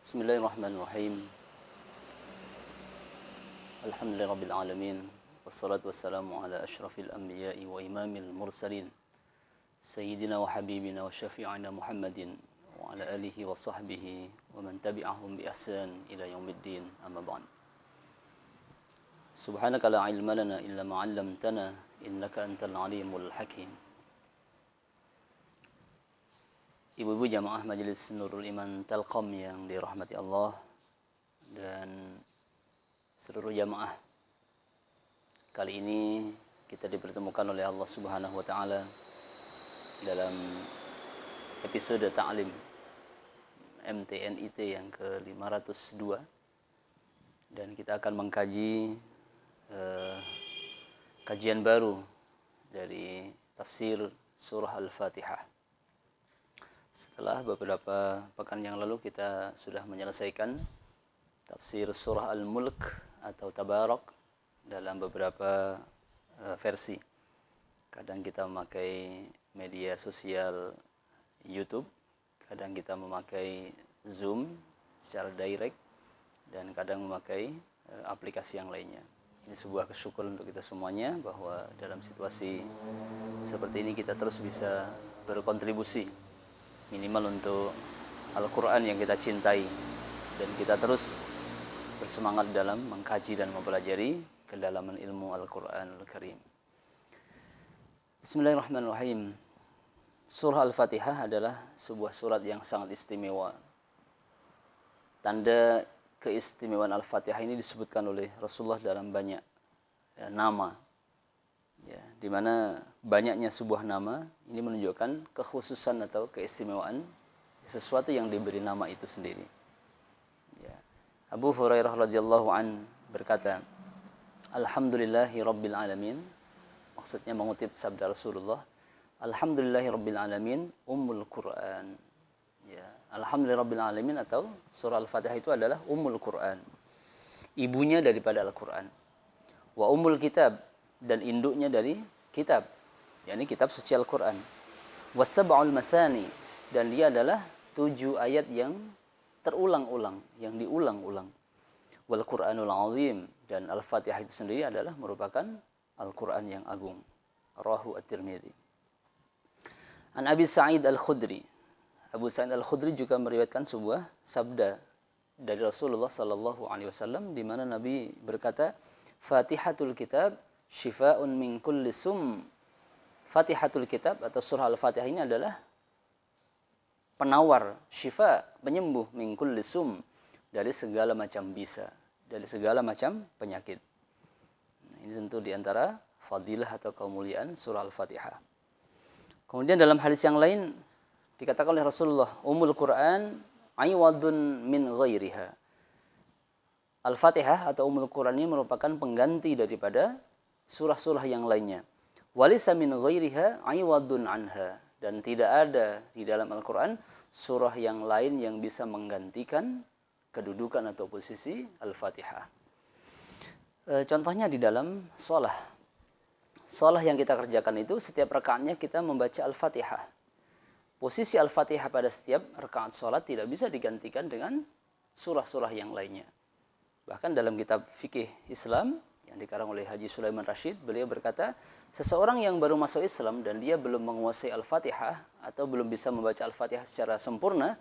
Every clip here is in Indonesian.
Bismillahirrahmanirrahim. Alhamdulillahirabbil alamin. Wassalatu wassalamu ala asyrafil anbiya'i wa imamil mursalin. Sayyidina wa habibina wa syafi'ina Muhammadin wa ala alihi wa sahbihi wa man tabi'ahum bi ihsan ila yaumiddin. Amma ba'd. Subhanaka la ilma lana illa ma 'allamtana innaka antal alimul hakim. Ibu-ibu jamaah Majelis Nurul Iman Telkom yang dirahmati Allah dan seluruh jamaah. Kali ini kita dipertemukan oleh Allah Subhanahu wa taala dalam episode ta'lim MTNIT yang ke-502 dan kita akan mengkaji kajian baru dari tafsir surah Al-Fatihah. Setelah beberapa pekan yang lalu kita sudah menyelesaikan tafsir surah Al-Mulk atau Tabarak dalam beberapa versi. Kadang kita memakai media sosial YouTube, kadang kita memakai Zoom secara direct, dan kadang memakai aplikasi yang lainnya. Ini sebuah kesyukuran untuk kita semuanya bahwa dalam situasi seperti ini kita terus bisa berkontribusi minimal untuk Al-Quran yang kita cintai, dan kita terus bersemangat dalam mengkaji dan mempelajari kedalaman ilmu Al-Quran Al-Karim. Bismillahirrahmanirrahim. Surah Al-Fatihah adalah sebuah surat yang sangat istimewa. Tanda keistimewaan Al-Fatihah ini disebutkan oleh Rasulullah dalam banyak nama. Ya, di mana banyaknya sebuah nama ini menunjukkan kekhususan atau keistimewaan sesuatu yang diberi nama itu sendiri. Ya. Abu Hurairah radhiyallahu an berkata, Alhamdulillahi rabbil alamin. Maksudnya mengutip sabda Rasulullah, Alhamdulillahi rabbil alamin ummul Quran. Ya, Alhamdulillahi rabbil alamin atau surah Al-Fatihah itu adalah ummul Quran. Ibunya daripada Al-Quran. Wa ummul kitab, dan induknya dari kitab, yakni kitab suci Al-Quran. Wasab'ul masani, dan dia adalah 7 ayat yang terulang-ulang, yang diulang-ulang. Wal Qur'anul azim, dan Al-Fatihah itu sendiri adalah merupakan Al-Quran yang agung. Rawahu At-Tirmidzi. An Abi Sa'id Al-Khudri. Abu Sa'id Al-Khudri juga meriwayatkan sebuah sabda dari Rasulullah sallallahu alaihi wasallam di mana Nabi berkata, Fatihatul kitab Shifa'un min kulli sum. Fatihatul kitab atau surah Al-Fatihah ini adalah penawar, syifa, penyembuh min kulli sum, dari segala macam bisa, dari segala macam penyakit. Nah, ini tentu diantara fadilah atau kemuliaan surah Al-Fatihah. Kemudian dalam hadis yang lain dikatakan oleh Rasulullah, Ummul Quran aywadun min ghairiha. Al-Fatihah atau Ummul Quran ini merupakan pengganti daripada surah-surah yang lainnya. Walisa min ghairiha aywadun anha, dan tidak ada di dalam Al-Quran surah yang lain yang bisa menggantikan kedudukan atau posisi Al-Fatihah. Contohnya di dalam sholah. Sholah yang kita kerjakan itu setiap rakaatnya kita membaca Al-Fatihah. Posisi Al-Fatihah pada setiap rakaat sholat tidak bisa digantikan dengan surah-surah yang lainnya. Bahkan dalam kitab fikih Islam yang dikarang oleh Haji Sulaiman Rashid, beliau berkata, seseorang yang baru masuk Islam dan dia belum menguasai Al-Fatihah atau belum bisa membaca Al-Fatihah secara sempurna,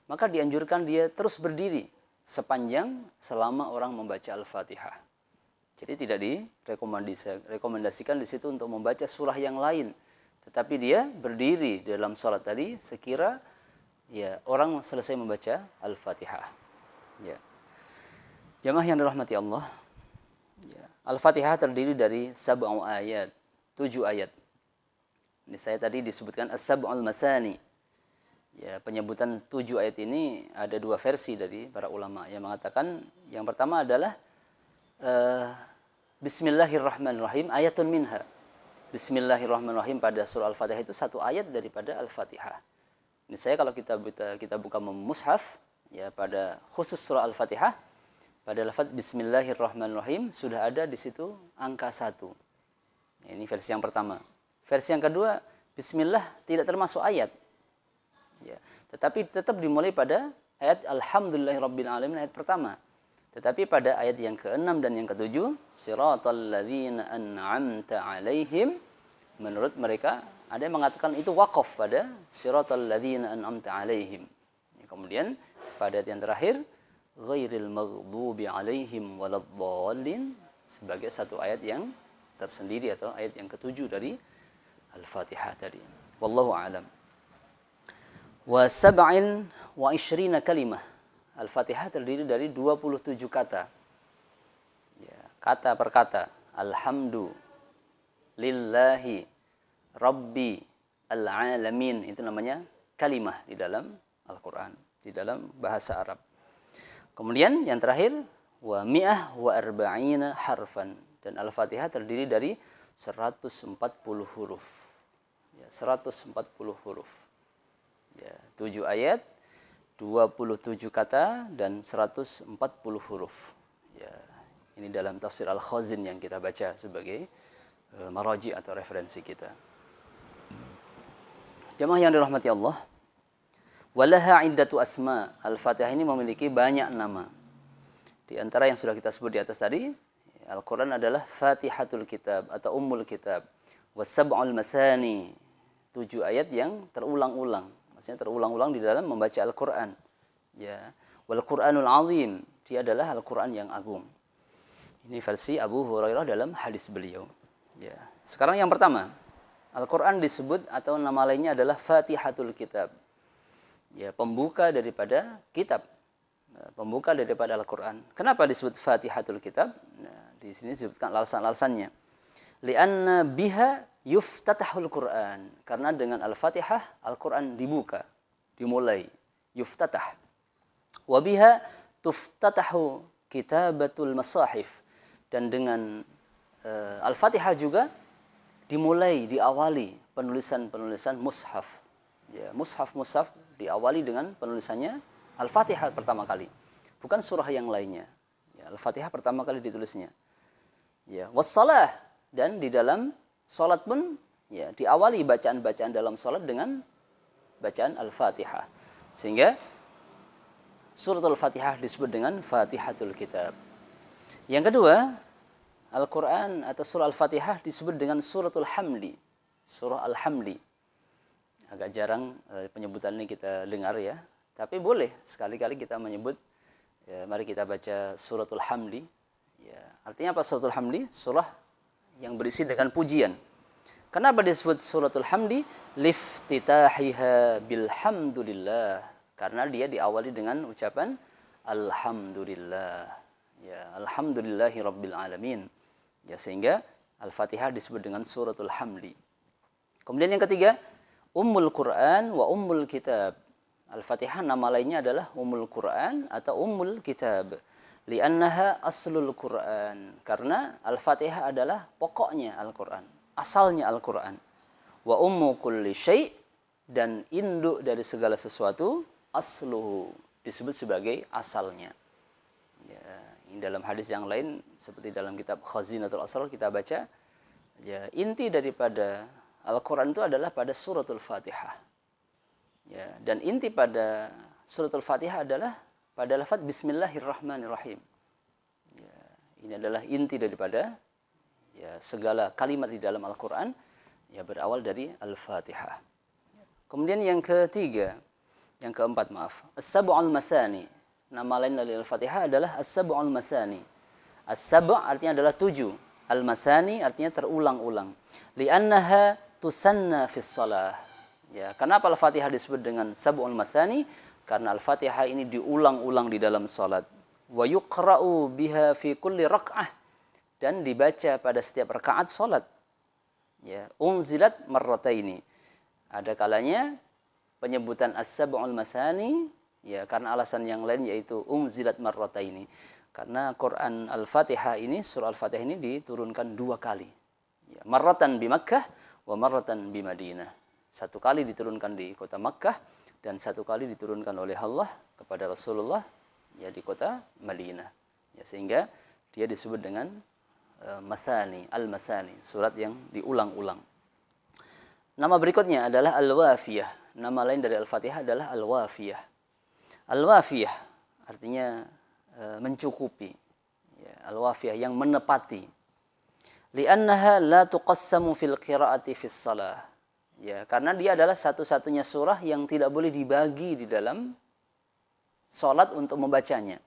maka dianjurkan dia terus berdiri sepanjang selama orang membaca Al-Fatihah. Jadi tidak direkomendasikan di situ untuk membaca surah yang lain, tetapi dia berdiri dalam salat tadi sekira ya orang selesai membaca Al-Fatihah. Ya. Jamaah yang dirahmati Allah, ya. Al-Fatihah terdiri dari 7 ayat, 7 ayat. Ini saya tadi disebutkan as-sab'ul masani. Ya, penyebutan 7 ayat ini ada 2 versi dari para ulama yang mengatakan yang pertama adalah Bismillahirrahmanirrahim ayatun minha. Bismillahirrahmanirrahim pada surah Al-Fatihah itu 1 ayat daripada Al-Fatihah. Ini saya kalau kita buka mushaf ya pada khusus surah Al-Fatihah, pada lafaz Bismillahirrahmanirrahim sudah ada di situ angka 1. Ini versi yang pertama. Versi yang kedua, Bismillah tidak termasuk ayat. Ya, tetapi tetap dimulai pada ayat alhamdulillahirabbil alamin ayat pertama. Tetapi pada ayat yang ke-6 dan yang ke-7, siratal ladzina an'amta 'alaihim, menurut mereka ada yang mengatakan itu waqaf pada siratal ladzina an'amta 'alaihim. Kemudian pada ayat yang terakhir, ghairil maghdubi 'alaihim waladdallin, sebagai satu ayat yang tersendiri atau ayat yang ke-7 dari Al-Fatihah tadi. Wallahu a'lam. Wa sab'in wa ishrina kalimah. Al-Fatihah terdiri dari 27 kata. Ya, kata per kata. Alhamdu lillahi rabbi al-alamin. Itu namanya kalimah di dalam Al-Quran, di dalam bahasa Arab. Kemudian yang terakhir, wa mi'ah wa arba'ina harfan. Dan Al-Fatihah terdiri dari 140 huruf. Ya, 140 huruf. Ya, 7 ayat, 27 kata, dan 140 huruf. Ya, ini dalam tafsir Al-Khazin yang kita baca sebagai maraji atau referensi kita. Jamaah yang dirahmati Allah, walaha iddatu asma. Al-Fatihah ini memiliki banyak nama. Di antara yang sudah kita sebut di atas tadi, Al-Quran adalah Fatihatul Kitab atau Ummul Kitab. Wasab'ul Masani, 7 ayat yang terulang-ulang. Maksudnya terulang-ulang di dalam membaca Al-Quran. Ya. Wal Quranul Azim, dia adalah Al-Quran yang agung. Ini versi Abu Hurairah dalam hadis beliau. Ya. Sekarang yang pertama, Al-Quran disebut atau nama lainnya adalah Fatihatul Kitab. Ya, pembuka daripada kitab. Pembuka daripada Al-Quran. Kenapa disebut Fatihatul Kitab? Nah, di sini disebutkan alasan-alasannya. Lianna biha yuftatahul Quran. Karena dengan Al-Fatihah, Al-Quran dibuka, dimulai, yuftatah. Wabiha tuftatahu kitabatul masahif. Dan dengan Al-Fatihah juga dimulai, diawali penulisan-penulisan mushaf. Ya, mushaf diawali dengan penulisannya Al-Fatihah pertama kali. Bukan surah yang lainnya. Ya, Al-Fatihah pertama kali ditulisnya. Ya, wassalah, dan di dalam salat pun ya diawali bacaan-bacaan dalam salat dengan bacaan Al-Fatihah. Sehingga surat Al-Fatihah disebut dengan Fatihatul Kitab. Yang kedua, Al-Quran atau surah Al-Fatihah disebut dengan suratul Hamdi. Surah Al-Hamdi. Agak jarang penyebutan ini kita dengar ya. Tapi boleh sekali-kali kita menyebut, ya, mari kita baca suratul Hamdi. Ya, artinya apa suratul Hamdi? Surah yang berisi dengan pujian. Kenapa disebut suratul Hamdi? Liftitahiha bilhamdulillah. Karena dia diawali dengan ucapan Alhamdulillah. Ya, Alhamdulillahi Rabbil Alamin. Ya, sehingga Al-Fatihah disebut dengan suratul Hamdi. Kemudian yang ketiga, Ummul Quran wa Ummul Kitab. Al-Fatihah nama lainnya adalah Ummul Quran atau Ummul Kitab. Li'annaha aslul Quran. Karena Al-Fatihah adalah pokoknya Al-Quran. Asalnya Al-Quran. Wa ummu kulli syai', dan induk dari segala sesuatu, asluhu, disebut sebagai asalnya. Ya, ini dalam hadis yang lain, seperti dalam kitab Khazinatul Asrar kita baca, ya, inti daripada Al-Quran itu adalah pada suratul Fatihah. Ya, dan inti pada suratul Fatihah adalah pada lafaz Bismillahirrahmanirrahim. Ya, ini adalah inti daripada ya, segala kalimat di dalam Al-Quran, ya, berawal dari Al-Fatihah. Kemudian yang keempat, As-Sab'ul Masani. Nama lain dari Al-Fatihah adalah As-Sab'ul Masani. As-Sab' artinya adalah 7. Al-Masani artinya terulang-ulang. Li'annaha tusanna fis shalah. Ya, kenapa Al-Fatihah disebut dengan Sab'ul Masani? Karena Al-Fatihah ini diulang-ulang di dalam salat. Wa yuqra'u biha fi kulli rak'ah, dan dibaca pada setiap rakaat salat. Ya, unzilat marrataini. Ada kalanya penyebutan As-Sab'ul Masani ya karena alasan yang lain, yaitu unzilat marrataini. Karena Quran Al-Fatihah ini, surah Al-Fatihah ini diturunkan 2 kali. Ya, marratan bi Makkah wa marratan bi Madinah. 1 kali diturunkan di kota Makkah dan 1 kali diturunkan oleh Allah kepada Rasulullah ya di kota Madinah. Ya, sehingga dia disebut dengan Masani, Al-Masani, surat yang diulang-ulang. Nama berikutnya adalah Al-Wafiyah. Nama lain dari Al-Fatihah adalah Al-Wafiyah. Al-wafiyah artinya mencukupi. Ya, al-wafiyah yang menepati. Li'annaha la tuqassamu fil qiraati fis shalah. Ya, karena dia adalah satu-satunya surah yang tidak boleh dibagi di dalam salat untuk membacanya.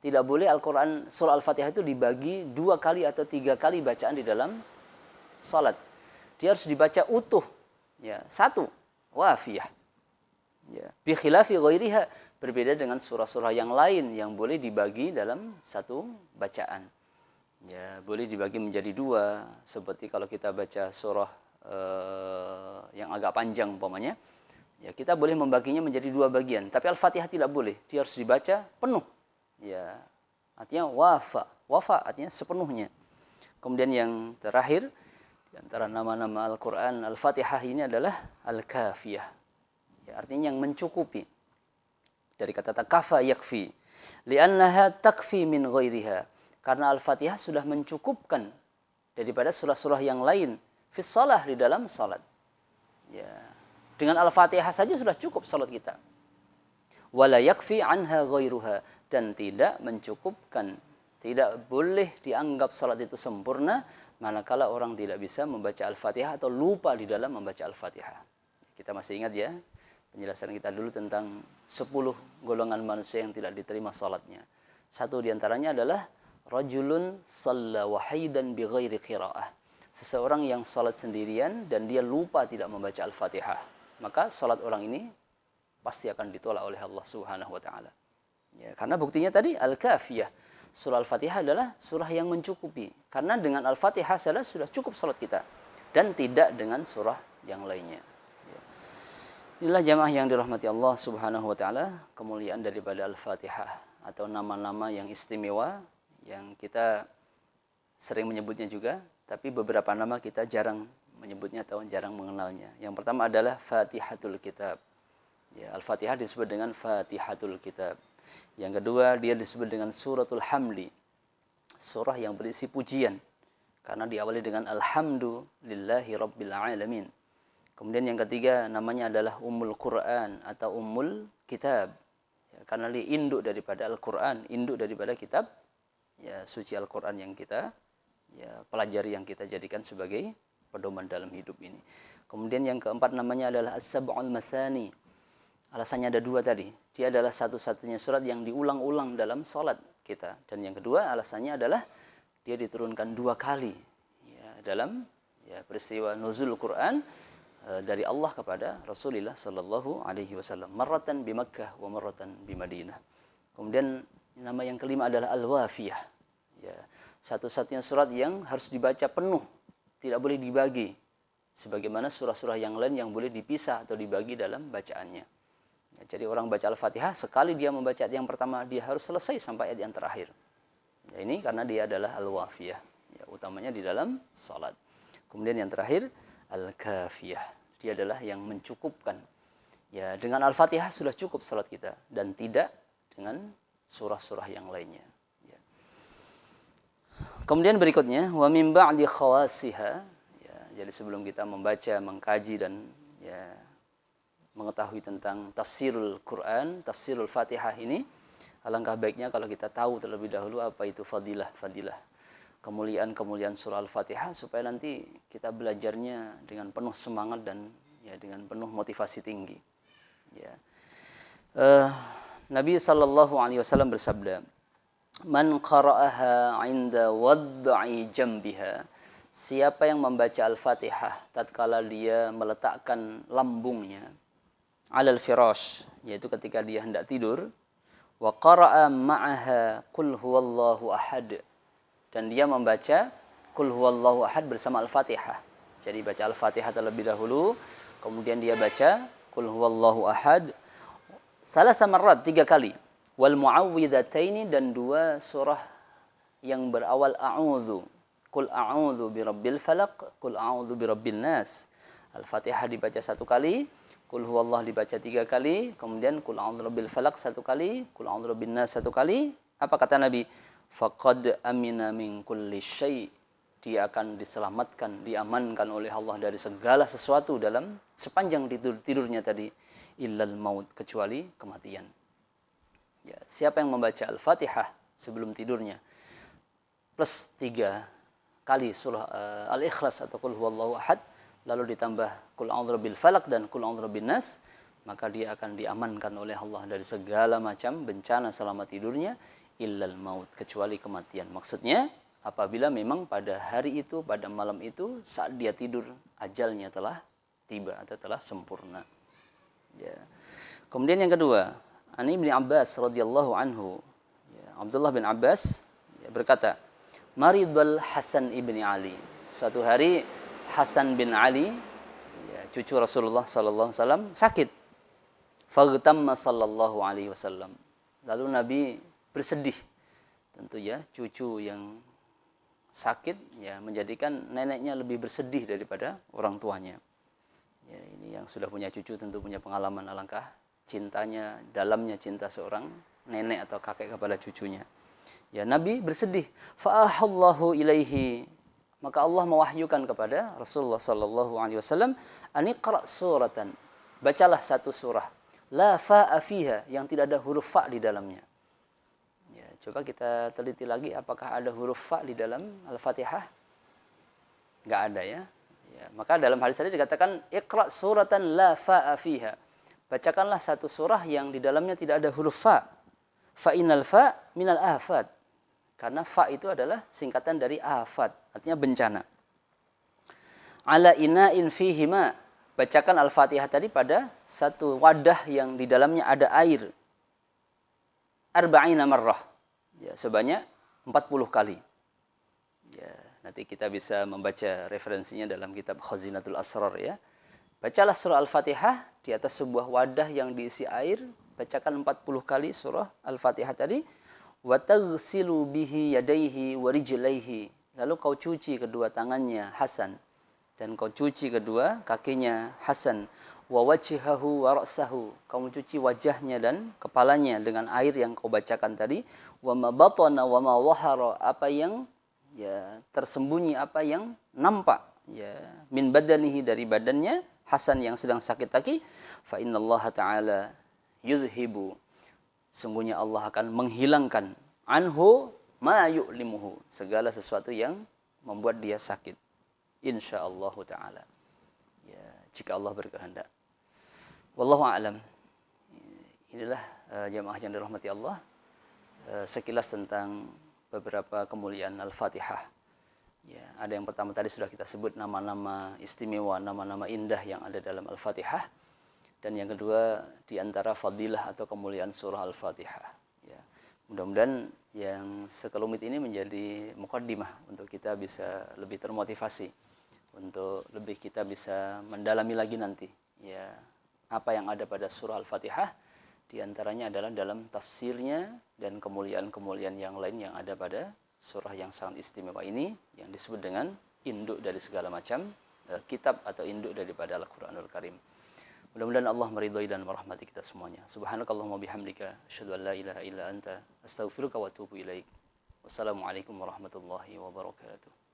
Tidak boleh Al-Quran surah Al-Fatihah itu dibagi 2 kali atau 3 kali bacaan di dalam salat. Dia harus dibaca utuh. Ya, satu. Wafiyah. Ya. Bi khilafi ghairiha, berbeda dengan surah-surah yang lain yang boleh dibagi dalam satu bacaan. Ya, boleh dibagi menjadi 2, seperti kalau kita baca surah yang agak panjang umpamanya. Ya, kita boleh membaginya menjadi 2 bagian, tapi Al-Fatihah tidak boleh. Dia harus dibaca penuh. Ya, artinya wafa artinya sepenuhnya. Kemudian yang terakhir di antara nama-nama Al-Qur'an Al-Fatihah ini adalah Al-Kafiyah. Ya, artinya yang mencukupi. Dari kata kafa yakfi. Li'annaha takfi min ghairiha. Karena Al-Fatihah sudah mencukupkan daripada surah-surah yang lain fis shalah, di dalam salat. Ya. Dengan Al-Fatihah saja sudah cukup salat kita. Wala yakfi anha ghairuha, dan tidak mencukupkan, tidak boleh dianggap salat itu sempurna manakala orang tidak bisa membaca Al-Fatihah atau lupa di dalam membaca Al-Fatihah. Kita masih ingat ya penjelasan kita dulu tentang 10 golongan manusia yang tidak diterima salatnya. Satu diantaranya adalah rajulun shalla wahidan bighairi qiraah. Seseorang yang salat sendirian dan dia lupa tidak membaca Al-Fatihah. Maka salat orang ini pasti akan ditolak oleh Allah Subhanahu wa taala. Ya, karena buktinya tadi Al-Kafiyah. Surah Al-Fatihah adalah surah yang mencukupi. Karena dengan Al-Fatihah saja sudah cukup salat kita dan tidak dengan surah yang lainnya. Ya. Inilah jamaah yang dirahmati Allah Subhanahu wa taala, kemuliaan daripada Al-Fatihah atau nama-nama yang istimewa yang kita sering menyebutnya juga, tapi beberapa nama kita jarang menyebutnya atau jarang mengenalnya. Yang pertama adalah Fatihatul Kitab. Ya, Al-Fatihah disebut dengan Fatihatul Kitab. Yang kedua, dia disebut dengan Suratul Hamdi. Surah yang berisi pujian. Karena diawali dengan Alhamdulillahi Rabbil Alamin. Kemudian yang ketiga, namanya adalah Ummul Quran atau Ummul Kitab. Ya, karena dia induk daripada Al-Quran, induk daripada kitab ya, suci Al-Quran yang kita ya, pelajari, yang kita jadikan sebagai pedoman dalam hidup ini. Kemudian yang keempat namanya adalah As-Sab'ul Masani. Alasannya ada 2 tadi. Dia adalah satu-satunya surat yang diulang-ulang dalam salat kita. Dan yang kedua alasannya adalah dia diturunkan 2 kali ya, dalam ya, peristiwa nuzul Quran dari Allah kepada Rasulullah sallallahu alaihi wasallam. Marratan bi Makkah wa marratan bi Madinah. Kemudian nama yang kelima adalah Al-Wafiyah. Ya, satu-satunya surat yang harus dibaca penuh, tidak boleh dibagi. Sebagaimana surah-surah yang lain yang boleh dipisah atau dibagi dalam bacaannya. Ya, jadi orang baca Al-Fatihah, sekali dia membaca ayat yang pertama, dia harus selesai sampai ayat yang terakhir. Ya, ini karena dia adalah Al-Wafiyah. Ya, utamanya di dalam salat. Kemudian yang terakhir, Al-Kafiyah. Dia adalah yang mencukupkan. Ya, dengan Al-Fatihah sudah cukup salat kita. Dan tidak dengan surah-surah yang lainnya. Ya. Kemudian berikutnya, wa min ba'di khawasiha. Ya, jadi sebelum kita membaca, mengkaji dan ya, mengetahui tentang tafsirul Quran, tafsirul Fatihah ini, alangkah baiknya kalau kita tahu terlebih dahulu apa itu fadilah, kemuliaan surah Al-Fatihah, supaya nanti kita belajarnya dengan penuh semangat dan ya dengan penuh motivasi tinggi. Ya. Nabi sallallahu alaihi wasallam bersabda, "Man qara'aha 'inda wad'i jambiha." Siapa yang membaca Al-Fatihah tatkala dia meletakkan lambungnya alal firash, yaitu ketika dia hendak tidur, wa qara'a ma'aha qul huwallahu ahad, dan dia membaca qul huwallahu ahad bersama Al-Fatihah. Jadi baca Al-Fatihah terlebih dahulu, kemudian dia baca qul huwallahu ahad salasa marrat, 3 kali, wal muawwidhataini, dan 2 surah yang berawal a'udzu. Qul a'udzu birabbil falaq, qul a'udzu birabbin nas. Al-Fatihah dibaca 1 kali, Qul huwallah dibaca 3 kali, kemudian Qul a'udzu birabbil falaq 1 kali, Qul a'udzu birabbin nas 1 kali. Apa kata Nabi? Faqad amina min kulli syai'. Dia akan diselamatkan, diamankan oleh Allah dari segala sesuatu dalam sepanjang tidurnya tadi, illal maut, kecuali kematian. siapa yang membaca Al-Fatihah sebelum tidurnya plus 3 kali surah Al-Ikhlas atau Qul Huwallahu Ahad, lalu ditambah Qul A'udzu Birabbil Falaq dan Qul A'udzu Birabbin Nas, maka dia akan diamankan oleh Allah dari segala macam bencana selama tidurnya, illal maut, kecuali kematian. Maksudnya apabila memang pada hari itu, pada malam itu, saat dia tidur, ajalnya telah tiba atau telah sempurna. Ya. Kemudian yang kedua, Ani bin Abbas radhiyallahu anhu, ya, Abdullah bin Abbas ya, berkata, Maridul Hasan ibni Ali. Suatu hari Hasan bin Ali, ya, cucu Rasulullah sallallahu alaihi wasallam, sakit. Faghtamma sallallahu alaihi wasallam. Lalu Nabi bersedih. Tentu ya, cucu yang sakit ya menjadikan neneknya lebih bersedih daripada orang tuanya. Ya, ini yang sudah punya cucu tentu punya pengalaman alangkah cintanya, dalamnya cinta seorang nenek atau kakek kepada cucunya. Ya, Nabi bersedih. Fa'ahallahu ilaihi. Maka Allah mewahyukan kepada Rasulullah sallallahu alaihi wasallam, "Aniqra suratan." Bacalah satu surah, la fa'a fiha, yang tidak ada huruf fa di dalamnya. Ya, coba kita teliti lagi apakah ada huruf fa di dalam Al-Fatihah? Enggak ada ya. Ya, maka dalam hadis tadi dikatakan iqra suratan la fa'a fiha. Bacakanlah satu surah yang di dalamnya tidak ada huruf fa. Fa innal fa minal afat. Karena fa itu adalah singkatan dari afat, artinya bencana. Ala ina'in fihi ma. Bacakan Al-Fatihah tadi pada satu wadah yang di dalamnya ada air. Arba'ina marrah. Ya, sebanyak 40 kali. Ya, nanti kita bisa membaca referensinya dalam kitab Khazinatul Asrar ya. Bacalah surah Al-Fatihah di atas sebuah wadah yang diisi air. Bacakan 40 kali surah Al-Fatihah tadi. Wa taghsilu bihi yadayhi wa rijlaihi. Lalu kau cuci kedua tangannya Hasan dan kau cuci kedua kakinya Hasan. Wa wajhahu wa ra'sahu. Kau mencuci wajahnya dan kepalanya dengan air yang kau bacakan tadi. Wa ma batana wa ma wahara, apa yang ya tersembunyi, apa yang nampak ya min badanihi, dari badannya Hasan yang sedang sakit tadi. Fa innallaha ta'ala yudhibu, sungguhnya Allah akan menghilangkan anhu ma yu'limuhu, segala sesuatu yang membuat dia sakit, insyaallah ta'ala ya, jika Allah berkehendak. Wallahu a'lam. Inilah jamaah yang dirahmati Allah, sekilas tentang beberapa kemuliaan Al-Fatihah ya. Ada yang pertama tadi sudah kita sebut nama-nama istimewa, nama-nama indah yang ada dalam Al-Fatihah. Dan yang kedua, di antara fadilah atau kemuliaan surah Al-Fatihah. Ya. Mudah-mudahan yang sekelumit ini menjadi muqaddimah untuk kita bisa lebih termotivasi, untuk lebih kita bisa mendalami lagi nanti. Ya, apa yang ada pada surah Al-Fatihah, di antaranya adalah dalam tafsirnya dan kemuliaan-kemuliaan yang lain yang ada pada surah yang sangat istimewa ini, yang disebut dengan induk dari segala macam kitab atau induk daripada Al-Quranul Karim. Mudah-mudahan Allah meridhai dan merahmati kita semuanya. Subhanakallahumma bihamdika, asyhadu an la ilaha illa anta, astaghfiruka wa atubu ilaik. Wassalamualaikum warahmatullahi wabarakatuh.